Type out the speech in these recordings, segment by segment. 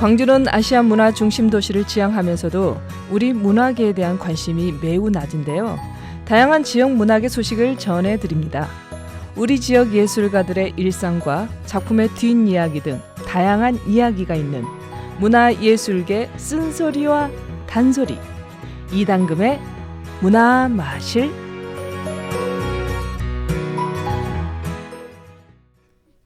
광주는 아시아 문화 중심 도시를 지향하면서도 우리 문화계에 대한 관심이 매우 낮은데요. 다양한 지역 문학의 소식을 전해드립니다. 우리 지역 예술가들의 일상과 작품의 뒷이야기 등 다양한 이야기가 있는 문화예술계 쓴소리와 단소리, 이당금의 문화마실.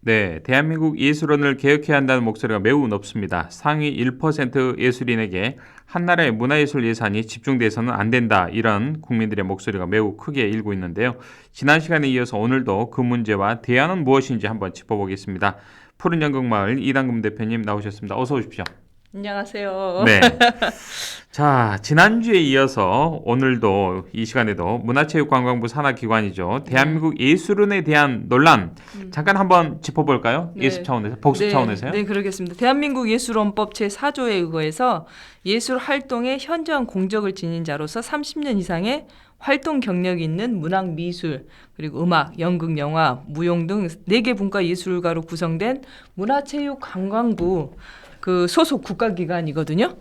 네, 대한민국 예술원을 개혁해야 한다는 목소리가 매우 높습니다. 상위 1% 예술인에게 한 나라의 문화예술 예산이 집중돼서는 안 된다. 이런 국민들의 목소리가 매우 크게 일고 있는데요. 지난 시간에 이어서 오늘도 그 문제와 대안은 무엇인지 한번 짚어보겠습니다. 푸른 연극마을 이당금 대표님 나오셨습니다. 어서 오십시오. 안녕하세요. 네. 자, 지난주에 이어서 오늘도 이 시간에도 문화체육관광부 산하기관이죠. 대한민국 예술원에 대한 논란 잠깐 한번 짚어볼까요? 네. 예습 차원에서, 복습 차원에서요? 네, 그러겠습니다. 대한민국 예술원법 제4조에 의거해서 예술 활동의 현저한 공적을 지닌 자로서 30년 이상의 활동 경력이 있는 문학, 미술, 그리고 음악, 연극, 영화, 무용 등 4개 분과 예술가로 구성된 문화체육관광부 그 소속 국가기관이거든요.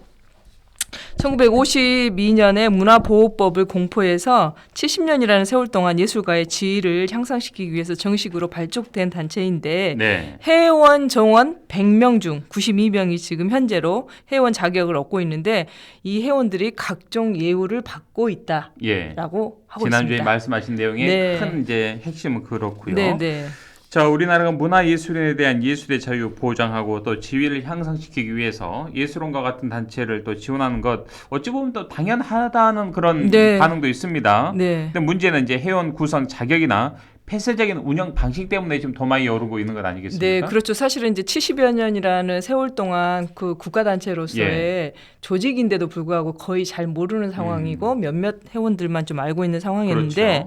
1952년에 문화보호법을 공포해서 70년이라는 세월 동안 예술가의 지위를 향상시키기 위해서 정식으로 발족된 단체인데 네. 회원 정원 100명 중 92명이 지금 현재로 회원 자격을 얻고 있는데 이 회원들이 각종 예우를 받고 있다라고 하고 지난주에 있습니다. 말씀하신 내용의 네. 큰 이제 핵심은 그렇고요. 네. 자, 우리나라가 문화예술인에 대한 예술의 자유 보장하고 또 지위를 향상시키기 위해서 예술원과 같은 단체를 또 지원하는 것 어찌 보면 또 당연하다는 그런 반응도 있습니다. 근데 문제는 이제 회원 구성 자격이나 폐쇄적인 운영 방식 때문에 지금 더 많이 오르고 있는 것 아니겠습니까? 네, 그렇죠. 사실은 이제 70여 년이라는 세월 동안 그 국가단체로서의 조직인데도 불구하고 거의 잘 모르는 상황이고 몇몇 회원들만 좀 알고 있는 상황이었는데 그렇죠.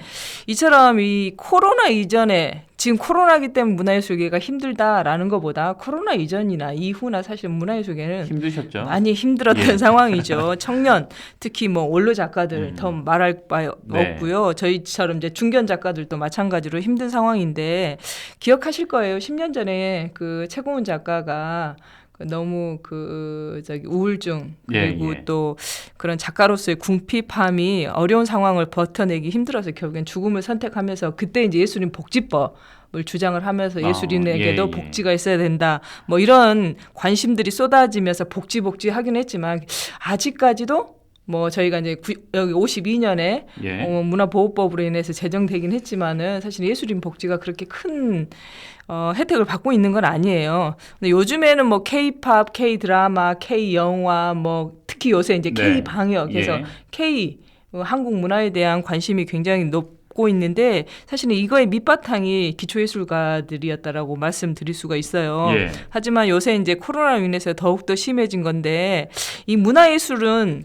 이처럼 이 코로나 이전에 지금 코로나기 때문에 문화예술계가 힘들다라는 것보다 코로나 이전이나 이후나 사실 문화예술계는 힘드셨죠? 많이 힘들었던 상황이죠. 청년, 특히 뭐 원로 작가들 더 말할 바 없고요. 저희처럼 이제 중견 작가들도 마찬가지로 힘든 상황인데 기억하실 거예요. 10년 전에 그 최고은 작가가 너무 우울증 그리고 또 그런 작가로서의 궁핍함이 어려운 상황을 버텨내기 힘들어서 결국엔 죽음을 선택하면서 그때 이제 예술인 복지법을 주장을 하면서 예술인에게도 복지가 있어야 된다. 뭐 이런 관심들이 쏟아지면서 복지 하긴 했지만 아직까지도 뭐 저희가 이제 여기 52년에 문화보호법으로 인해서 제정되긴 했지만은 사실 예술인 복지가 그렇게 큰 혜택을 받고 있는 건 아니에요. 근데 요즘에는 뭐 K-팝, K-드라마, K-영화, 뭐 특히 요새 이제 K-방역에서 한국 문화에 대한 관심이 굉장히 높고 있는데 사실은 이거의 밑바탕이 기초예술가들이었다라고 말씀드릴 수가 있어요. 하지만 요새 이제 코로나로 인해서 더욱더 심해진 건데 이 문화예술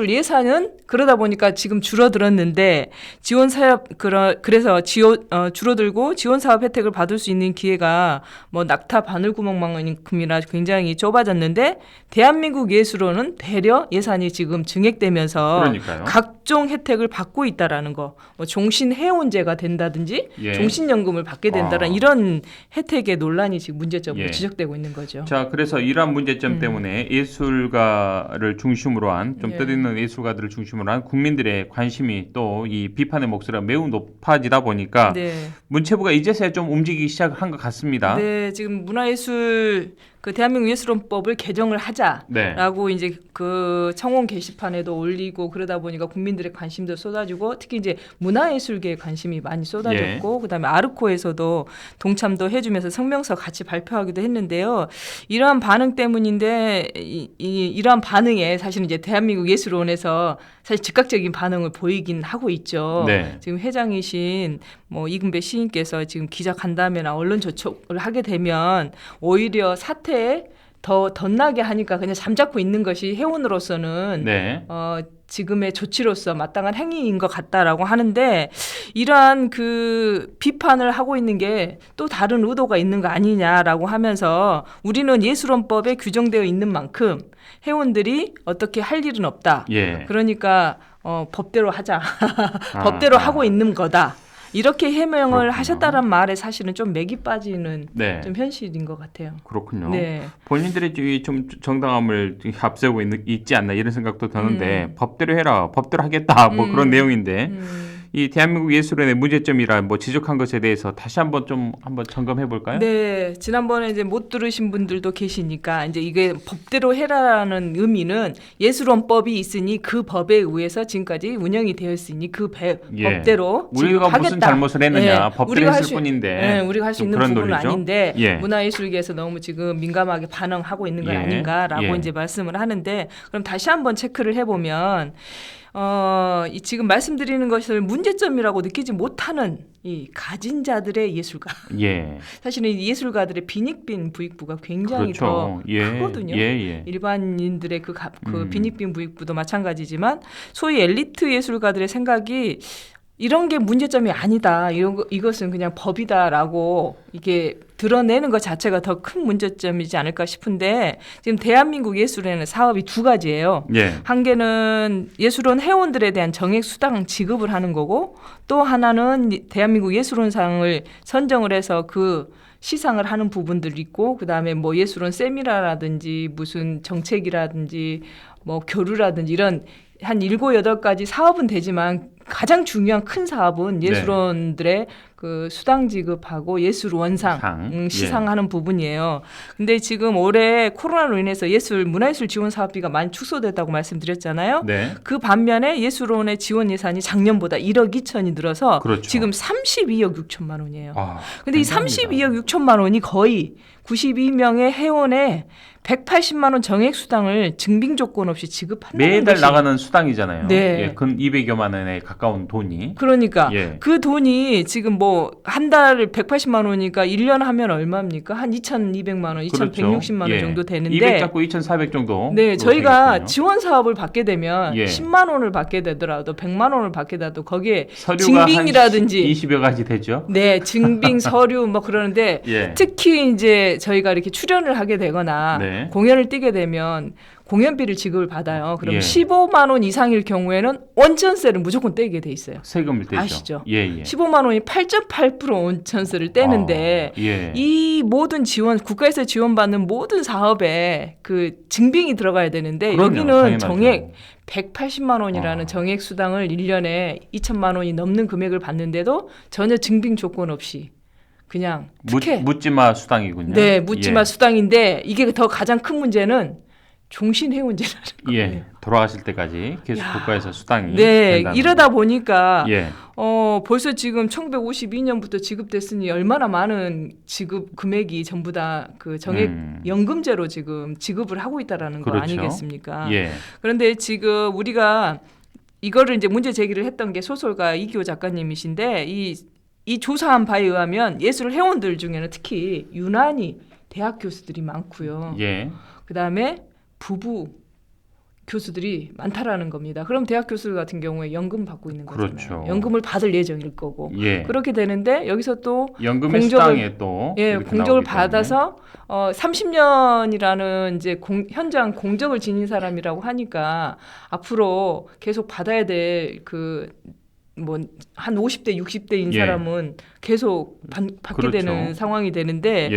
예산은 그러다 보니까 지금 줄어들었는데 지원 사업 그래서 줄어들고 지원 사업 혜택을 받을 수 있는 기회가 뭐 낙타 바늘구멍만큼이나 굉장히 좁아졌는데 대한민국 예술원은 되려 예산이 지금 증액되면서 각종 혜택을 받고 있다라는 거, 뭐 종신 회원제가 된다든지 종신연금을 받게 된다는 이런 혜택의 논란이 지금 문제점으로 지적되고 있는 거죠. 자, 그래서 이러한 문제점 때문에 예술가를 중심으로 한 좀 뜻있는 예술가들을 중심으로 한 국민들의 관심이 또 이 비판의 목소리가 매우 높아지다 보니까 문체부가 이제서야 좀 움직이기 시작한 것 같습니다. 네, 지금 문화예술 대한민국 예술원법을 개정을 하자라고 이제 그 청원 게시판에도 올리고 그러다 보니까 국민들의 관심도 쏟아지고 특히 이제 문화예술계에 관심이 많이 쏟아졌고 그다음에 아르코에서도 동참도 해주면서 성명서 같이 발표하기도 했는데요. 이러한 반응 때문인데 이러한 반응에 사실은 이제 대한민국 예술원에서 사실 즉각적인 반응을 보이긴 하고 있죠. 지금 회장이신 뭐 이금배 시인께서 지금 기자 간담회나 언론 접촉을 하게 되면 오히려 사태에 더 덧나게 하니까 그냥 잠자코 있는 것이 회원으로서는 지금의 조치로서 마땅한 행위인 것 같다라고 하는데 이러한 그 비판을 하고 있는 게 또 다른 의도가 있는 거 아니냐라고 하면서 우리는 예술원법에 규정되어 있는 만큼 회원들이 어떻게 할 일은 없다. 그러니까 법대로 하자. 법대로 하고 있는 거다. 이렇게 해명을 그렇군요. 하셨다는 말에 사실은 좀 맥이 빠지는 네. 좀 현실인 것 같아요. 그렇군요. 네. 본인들이 좀 정당함을 앞세우고 있지 않나 이런 생각도 드는데 법대로 해라, 법대로 하겠다 뭐 그런 내용인데 이 대한민국 예술원의 문제점이라 뭐 지적한 것에 대해서 다시 한번 점검해 볼까요? 네, 지난번에 이제 못 들으신 분들도 계시니까 이제 이게 법대로 해라라는 의미는 예술원법이 있으니 그 법에 의해서 지금까지 운영이 되어 있으니 그 법대로 우리가 지급하겠다. 무슨 잘못을 했느냐 법대로 했을 뿐인데 우리가 할 수 좀 있는 그런 부분은 논리죠? 아닌데 예. 문화예술계에서 너무 지금 민감하게 반응하고 있는 건 아닌가라고 이제 말씀을 하는데 그럼 다시 한번 체크를 해보면. 이 지금 말씀드리는 것을 문제점이라고 느끼지 못하는 이 가진 자들의 예술가. 예. 사실은 이 예술가들의 빈익빈 부익부가 굉장히 그렇죠. 더 크거든요. 일반인들의 그 빈익빈 부익부도 마찬가지지만 소위 엘리트 예술가들의 생각이 이런 게 문제점이 아니다. 이것은 그냥 법이다라고 이게 드러내는 것 자체가 더 큰 문제점이지 않을까 싶은데 지금 대한민국 예술원에는 사업이 두 가지예요. 예. 한 개는 예술원 회원들에 대한 정액 수당 지급을 하는 거고 또 하나는 대한민국 예술원상을 선정을 해서 그 시상을 하는 부분들이 있고 그다음에 뭐 예술원 세미나라든지 무슨 정책이라든지 뭐 교류라든지 이런 한 7, 8가지 사업은 되지만 가장 중요한 큰 사업은 예술원들의 그 수당 지급하고 예술원상 시상하는 부분이에요. 근데 지금 올해 코로나로 인해서 문화예술 지원 사업비가 많이 축소됐다고 말씀드렸잖아요. 네. 그 반면에 예술원의 지원 예산이 작년보다 1억 2천이 늘어서 그렇죠. 지금 32억 6천만 원이에요. 근데 이 감사합니다. 32억 6천만 원이 거의 92명의 회원에 180만 원 정액 수당을 증빙 조건 없이 지급한다는 매달 것이 나가는 수당이잖아요. 네. 예, 근 200여만 원에 가까운 돈이. 그러니까 예. 그 돈이 지금 뭐 한 달 180만 원이니까 1년 하면 얼마입니까? 한 2,200만 원, 2,160만 원 정도 되는데 200 잡고 2,400 정도. 네, 저희가 되겠군요. 지원 사업을 받게 되면 10만 원을 받게 되더라도 100만 원을 받게 되더라도 거기에 서류가 증빙이라든지 한 20여 가지 되죠. 네, 증빙 서류 뭐 그러는데 특히 이제 저희가 이렇게 출연을 하게 되거나 공연을 뛰게 되면 공연비를 지급을 받아요. 그럼 15만 원 이상일 경우에는 원천세를 무조건 떼게 돼 있어요. 세금을 떼죠. 아시죠? 15만 원이 8.8% 원천세를 떼는데 이 모든 지원 국가에서 지원받는 모든 사업에 그 증빙이 들어가야 되는데 여기는 당연하죠. 정액 180만 원이라는 정액 수당을 1년에 2천만 원이 넘는 금액을 받는데도 전혀 증빙 조건 없이 그냥 묻지마 수당이군요. 네, 묻지마 수당인데 이게 더 가장 큰 문제는 종신회원제라는 거예요. 돌아가실 때까지 계속 국가에서 수당이 된다는 이러다 보니까 벌써 지금 1952년부터 지급됐으니 얼마나 많은 지급 금액이 전부 다 그 정액 연금제로 지금 지급을 하고 있다라는 거 아니겠습니까? 그런데 지금 우리가 이거를 이제 문제 제기를 했던 게 소설가 이기호 작가님이신데 이 조사한 바에 의하면 예술 회원들 중에는 특히 유난히 대학 교수들이 많고요. 그다음에 부부 교수들이 많다라는 겁니다. 그럼 대학 교수들 같은 경우에 연금 받고 있는 거잖아요. 그렇죠. 연금을 받을 예정일 거고. 그렇게 되는데 여기서 또 연금의 수당에 또 공적을 받아서 30년이라는 이제 현장 공적을 지닌 사람이라고 하니까 앞으로 계속 받아야 될 그 뭐 한 50대 60대인 사람은 계속 받게 되는 상황이 되는데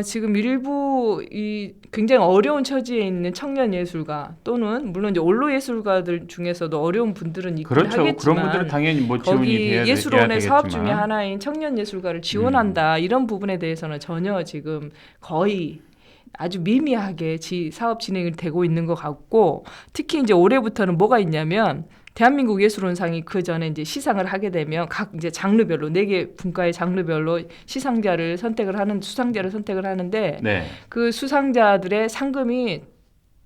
지금 일부 이 굉장히 어려운 처지에 있는 청년 예술가 또는 물론 이제 원로 예술가들 중에서도 어려운 분들은 있긴 하겠지만 그런 분들은 당연히 뭐 지원이 거기 돼야 예술원의 사업 되겠지만. 중에 하나인 청년 예술가를 지원한다 이런 부분에 대해서는 전혀 지금 거의 아주 미미하게 사업 진행이 되고 있는 것 같고 특히 이제 올해부터는 뭐가 있냐면 대한민국 예술원상이 그 전에 이제 시상을 하게 되면 각 이제 장르별로 4개 분과의 장르별로 수상자를 선택을 하는데 그 수상자들의 상금이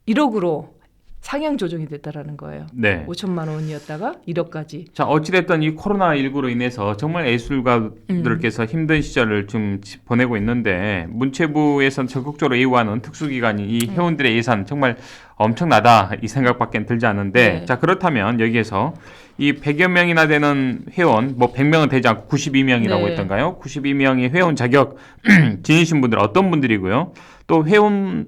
1억으로 상향 조정이 됐다라는 거예요. 5천만 원이었다가 1억까지. 자, 어찌됐든 이 코로나19로 인해서 정말 예술가들께서 힘든 시절을 좀 보내고 있는데 문체부에서는 적극적으로 예우하는 특수기관이 이 회원들의 예산 정말 엄청나다 이 생각밖에 들지 않는데 자, 그렇다면 여기에서 이 100여 명이나 되는 회원, 뭐 100명은 되지 않고 92명이라고 했던가요? 92명의 회원 자격 지니신 분들 어떤 분들이고요? 또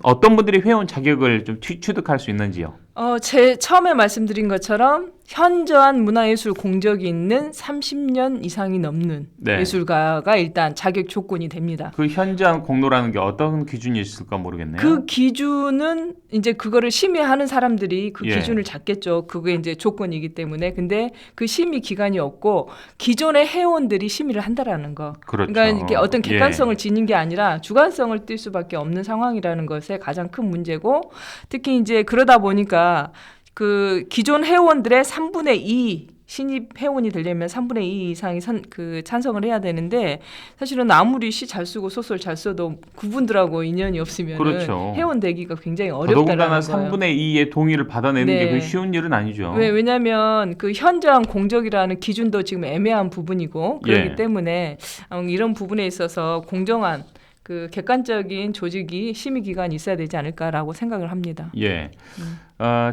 어떤 분들이 회원 자격을 좀 취득할 수 있는지요? 제 처음에 말씀드린 것처럼 현저한 문화예술 공적이 있는 30년 이상이 넘는 네. 예술가가 일단 자격 조건이 됩니다. 그 현저한 공로라는 게 어떤 기준이 있을까 모르겠네요. 그 기준은 이제 그거를 심의하는 사람들이 그 예. 기준을 잡겠죠. 그게 이제 조건이기 때문에. 근데 그 심의 기간이 없고 기존의 회원들이 심의를 한다라는 거. 그렇죠. 그러니까 이게 어떤 예. 객관성을 지닌 게 아니라 주관성을 띌 수밖에 없는 상황이라는 것에 가장 큰 문제고, 특히 이제 그러다 보니까 그 기존 회원들의 3분의 2 신입 회원이 되려면 3분의 2 이상이 찬성을 해야 되는데, 사실은 아무리 시 잘 쓰고 소설 잘 써도 그분들하고 인연이 없으면 그렇죠. 회원 되기가 굉장히 어렵다라는 더더군다나 거예요. 3분의 2의 동의를 받아내는 네. 게 그게 쉬운 일은 아니죠. 왜냐하면 그 현저한 공적이라는 기준도 지금 애매한 부분이고 그렇기 예. 때문에 이런 부분에 있어서 공정한 그 객관적인 조직이 심의 기간이 있어야 되지 않을까라고 생각을 합니다. 예.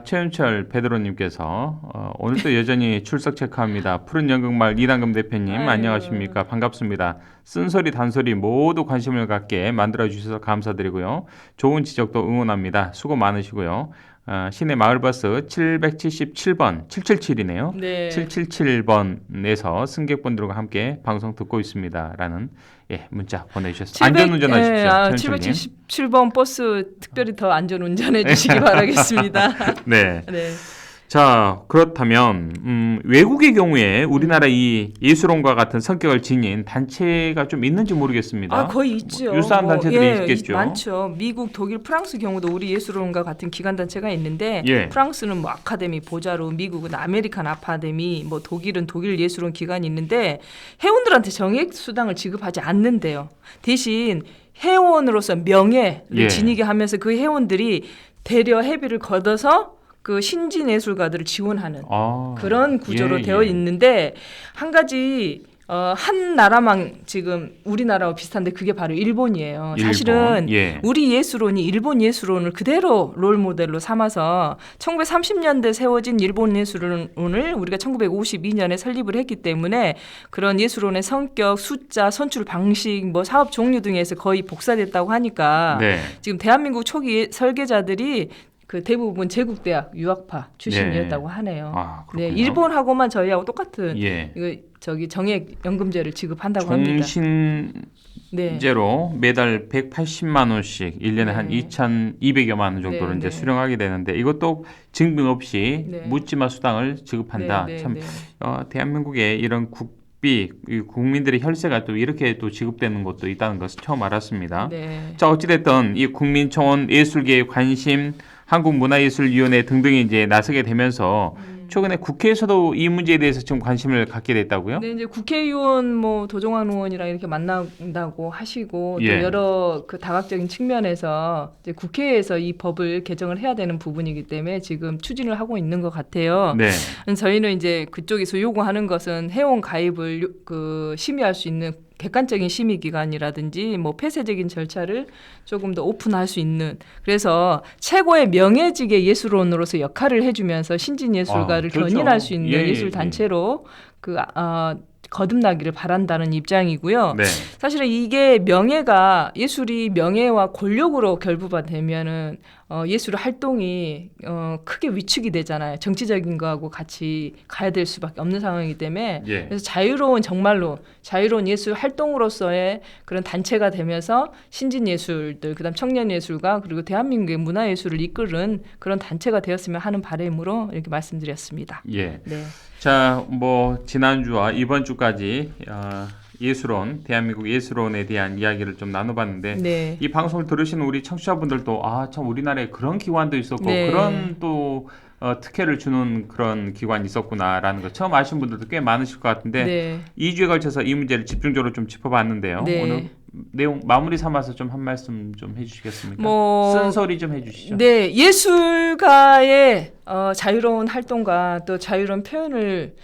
최윤철 베드로님께서 오늘도 여전히 출석 체크합니다. 푸른 연극마을 이당금 대표님 아유. 안녕하십니까? 반갑습니다. 쓴소리 단소리 모두 관심을 갖게 만들어 주셔서 감사드리고요. 좋은 지적도 응원합니다. 수고 많으시고요. 시내 마을버스 777번 777이네요. 네. 777번에서 승객분들과 함께 방송 듣고 있습니다라는 문자 보내주셨습니다. 안전운전하십시오. 777번 버스 특별히 더 안전운전해 주시기 바라겠습니다. 네. 네. 자, 그렇다면 외국의 경우에 우리나라 이 예술원과 같은 성격을 지닌 단체가 좀 있는지 모르겠습니다. 거의 있죠. 유사한 단체들이 있겠죠. 많죠. 미국, 독일, 프랑스 경우도 우리 예술원과 같은 기관 단체가 있는데, 예. 프랑스는 뭐 아카데미 보자로, 미국은 아메리칸 아카데미, 뭐 독일은 독일 예술원 기관이 있는데 회원들한테 정액 수당을 지급하지 않는데요. 대신 회원으로서 명예를 예. 지니게 하면서 그 회원들이 대려 회비를 걷어서 그 신진 예술가들을 지원하는 그런 구조로 되어 있는데, 한 가지 한 나라만 지금 우리나라와 비슷한데 그게 바로 일본이에요. 사실은 예. 우리 예술원이 일본 예술원을 그대로 롤 모델로 삼아서 1930년대 세워진 일본 예술원을 우리가 1952년에 설립을 했기 때문에 그런 예술원의 성격, 숫자, 선출 방식, 뭐 사업 종류 등에서 거의 복사됐다고 하니까 네. 지금 대한민국 초기 설계자들이 그 대부분 제국대학 유학파 출신이었다고 하네요. 네, 일본하고만 저희하고 똑같은 이거 정액 연금제를 지급한다고 합니다. 종신제로 매달 180만 원씩 1년에 한 2,200여만 원 정도를 이제 수령하게 되는데, 이것도 증빙 없이 묻지마 수당을 지급한다. 참 대한민국의 이런 국민들의 혈세가 또 이렇게 또 지급되는 것도 있다는 것을 처음 알았습니다. 자, 어찌됐든 이 국민청원 예술계의 관심, 한국문화예술위원회 등등이 이제 나서게 되면서 최근에 국회에서도 이 문제에 대해서 좀 관심을 갖게 됐다고요? 네, 이제 국회의원 뭐 도종환 의원이랑 이렇게 만난다고 하시고 또 여러 그 다각적인 측면에서 이제 국회에서 이 법을 개정을 해야 되는 부분이기 때문에 지금 추진을 하고 있는 것 같아요. 네. 저희는 이제 그쪽에서 요구하는 것은 회원 가입을 심의할 수 있는 객관적인 심의 기관이라든지 뭐 폐쇄적인 절차를 조금 더 오픈할 수 있는, 그래서 최고의 명예직의 예술원으로서 역할을 해주면서 신진 예술가를 견인할 수 있는 예술 단체로 거듭나기를 바란다는 입장이고요. 네. 사실은 이게 명예가, 예술이 명예와 권력으로 결부가 되면은 예술 활동이 크게 위축이 되잖아요. 정치적인 거하고 같이 가야 될 수밖에 없는 상황이기 때문에 그래서 정말로 자유로운 예술 활동으로서의 그런 단체가 되면서 신진 예술들, 그다음 청년 예술가, 그리고 대한민국의 문화 예술을 이끄는 그런 단체가 되었으면 하는 바람으로 이렇게 말씀드렸습니다. 예. 네. 자, 뭐 지난주와 이번 주까지 예술원, 대한민국 예술원에 대한 이야기를 좀 나눠봤는데 이 방송을 들으시는 우리 청취자분들도 참 우리나라에 그런 기관도 있었고 그런 또 특혜를 주는 그런 기관이 있었구나라는 거 처음 아신 분들도 꽤 많으실 것 같은데 2주에 걸쳐서 이 문제를 집중적으로 좀 짚어봤는데요. 오늘 내용 마무리 삼아서 좀 한 말씀 좀 해주시겠습니까? 쓴소리 좀 해주시죠. 네, 예술가의 자유로운 활동과 또 자유로운 표현을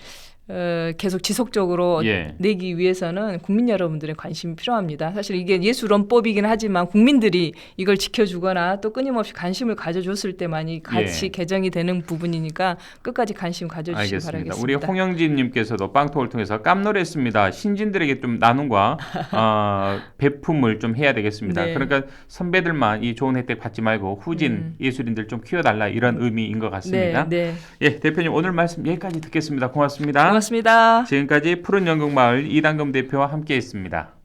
계속 지속적으로 예. 내기 위해서는 국민 여러분들의 관심이 필요합니다. 사실 이게 예술원법이긴 하지만 국민들이 이걸 지켜주거나 또 끊임없이 관심을 가져줬을 때만이 같이 예. 개정이 되는 부분이니까 끝까지 관심 가져주시기 알겠습니다. 바라겠습니다. 우리 홍영진님께서도 빵톡을 통해서 깜놀했습니다. 신진들에게 좀 나눔과 배품을 좀 해야 되겠습니다. 네. 그러니까 선배들만 이 좋은 혜택 받지 말고 후진 예술인들 좀 키워달라 이런 의미인 것 같습니다. 네. 예, 대표님 오늘 말씀 여기까지 듣겠습니다. 고맙습니다. 고맙습니다. 지금까지 푸른 연극마을 이당금 대표와 함께했습니다.